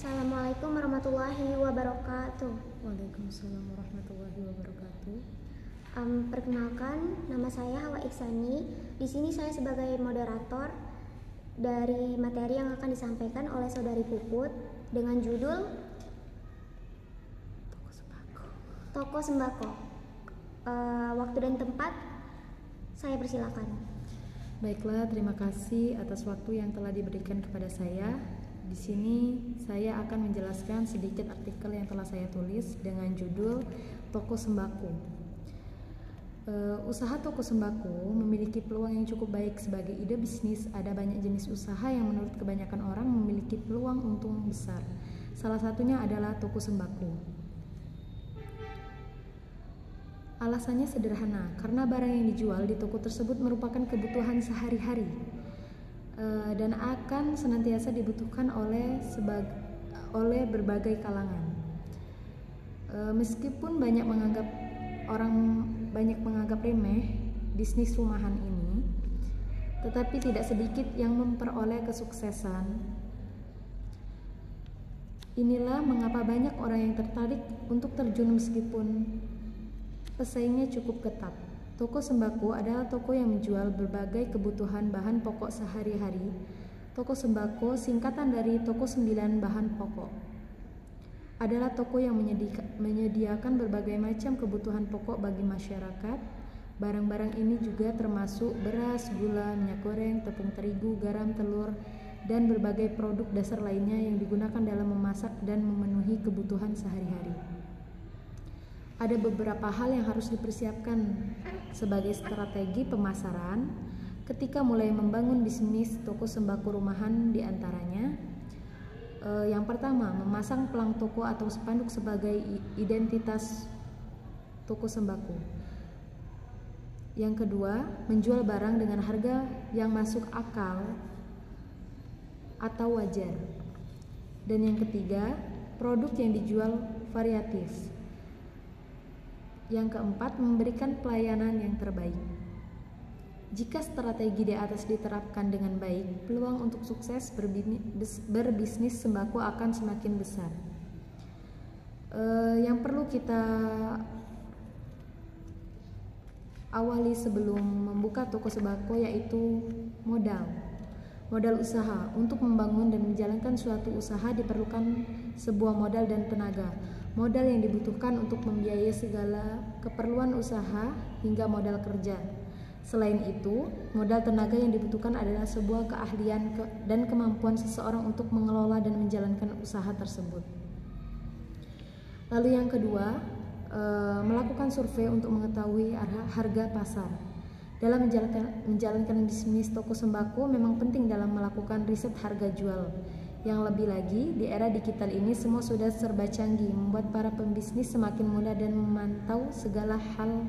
Assalamualaikum warahmatullahi wabarakatuh. Waalaikumsalam warahmatullahi wabarakatuh. Perkenalkan, nama saya Hawa Iksani. Di sini saya sebagai moderator dari materi yang akan disampaikan oleh Saudari Puput dengan judul Toko Sembako. Waktu dan tempat saya persilakan. Baiklah, terima kasih atas waktu yang telah diberikan kepada saya. Di sini saya akan menjelaskan sedikit artikel yang telah saya tulis dengan judul Toko Sembako. Usaha toko sembako memiliki peluang yang cukup baik sebagai ide bisnis. Ada banyak jenis usaha yang menurut kebanyakan orang memiliki peluang untung besar. Salah satunya adalah toko sembako. Alasannya sederhana, karena barang yang dijual di toko tersebut merupakan kebutuhan sehari-hari dan akan senantiasa dibutuhkan oleh berbagai kalangan. Meskipun orang banyak menganggap remeh bisnis rumahan ini, tetapi tidak sedikit yang memperoleh kesuksesan. Inilah mengapa banyak orang yang tertarik untuk terjun meskipun pesaingnya cukup ketat. Toko sembako adalah toko yang menjual berbagai kebutuhan bahan pokok sehari-hari. Toko sembako, singkatan dari toko 9 bahan pokok, adalah toko yang menyediakan berbagai macam kebutuhan pokok bagi masyarakat. Barang-barang ini juga termasuk beras, gula, minyak goreng, tepung terigu, garam, telur, dan berbagai produk dasar lainnya yang digunakan dalam memasak dan memenuhi kebutuhan sehari-hari. Ada beberapa hal yang harus dipersiapkan sebagai strategi pemasaran ketika mulai membangun bisnis toko sembako rumahan, di antaranya yang pertama, memasang pelang toko atau spanduk sebagai identitas toko sembako. Yang kedua, menjual barang dengan harga yang masuk akal atau wajar. Dan yang ketiga, produk yang dijual variatif. Yang keempat, memberikan pelayanan yang terbaik. Jika strategi di atas diterapkan dengan baik, peluang untuk sukses berbisnis sembako akan semakin besar. Yang perlu kita awali sebelum membuka toko sembako yaitu modal usaha. Untuk membangun dan menjalankan suatu usaha diperlukan sebuah modal dan tenaga. Modal yang dibutuhkan untuk membiayai segala keperluan usaha hingga modal kerja. Selain itu, modal tenaga yang dibutuhkan adalah sebuah keahlian dan kemampuan seseorang untuk mengelola dan menjalankan usaha tersebut. Lalu yang kedua, melakukan survei untuk mengetahui harga pasar. Dalam menjalankan bisnis toko sembako memang penting dalam melakukan riset harga jual. Yang lebih lagi, di era digital ini semua sudah serba canggih, membuat para pembisnis semakin mudah dan memantau segala hal.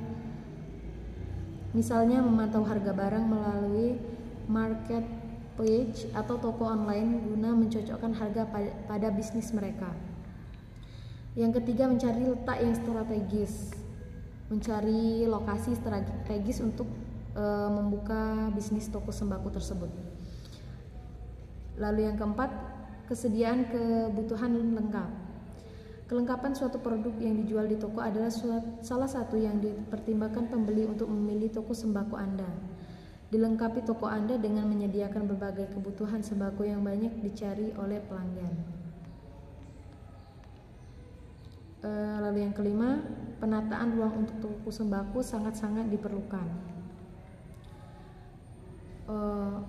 Misalnya memantau harga barang melalui marketplace atau toko online guna mencocokkan harga pada bisnis mereka. Yang ketiga, mencari letak yang strategis. Mencari lokasi strategis untuk membuka bisnis toko sembako tersebut. Lalu yang keempat, kesediaan kebutuhan lengkap. Kelengkapan suatu produk yang dijual di toko adalah salah satu yang dipertimbangkan pembeli untuk memilih toko sembako Anda. Dilengkapi toko Anda dengan menyediakan berbagai kebutuhan sembako yang banyak dicari oleh pelanggan. Lalu yang kelima, penataan ruang untuk toko sembako sangat-sangat diperlukan.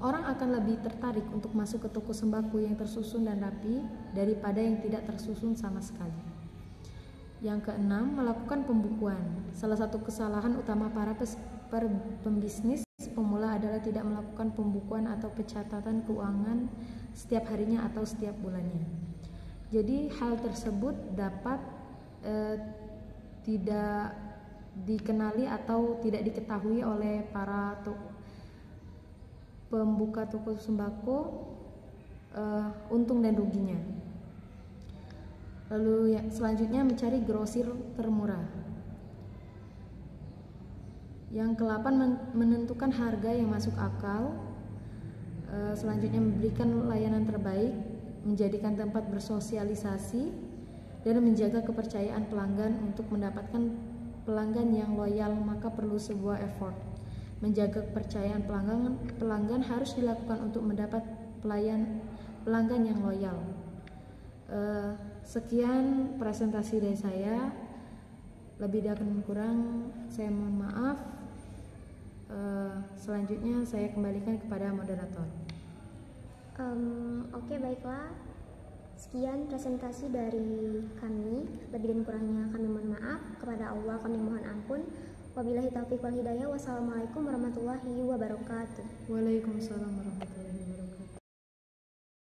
Orang akan lebih tertarik untuk masuk ke toko sembako yang tersusun dan rapi daripada yang tidak tersusun sama sekali. Yang keenam, melakukan pembukuan. Salah satu kesalahan utama para pembisnis pemula adalah tidak melakukan pembukuan atau pencatatan keuangan setiap harinya atau setiap bulannya. Jadi hal tersebut dapat tidak dikenali atau tidak diketahui oleh para pembuka toko sembako untung dan ruginya. Lalu selanjutnya, mencari grosir termurah. Yang ke-8, menentukan harga yang masuk akal. Selanjutnya, memberikan layanan terbaik. menjadikan tempat bersosialisasi, dan menjaga kepercayaan pelanggan. Untuk mendapatkan pelanggan yang loyal, maka perlu sebuah effort. Menjaga kepercayaan pelanggan harus dilakukan untuk mendapat pelanggan yang loyal. Sekian presentasi dari saya. Lebih dan kurang saya mohon maaf. Selanjutnya saya kembalikan kepada moderator. Oke, baiklah. Sekian presentasi dari kami. Lebih dan kurangnya kami mohon maaf. Kepada Allah kami mohon ampun. Wabillahi taufiq wal hidayah. Wassalamualaikum warahmatullahi wabarakatuh. Waalaikumsalam warahmatullahi wabarakatuh.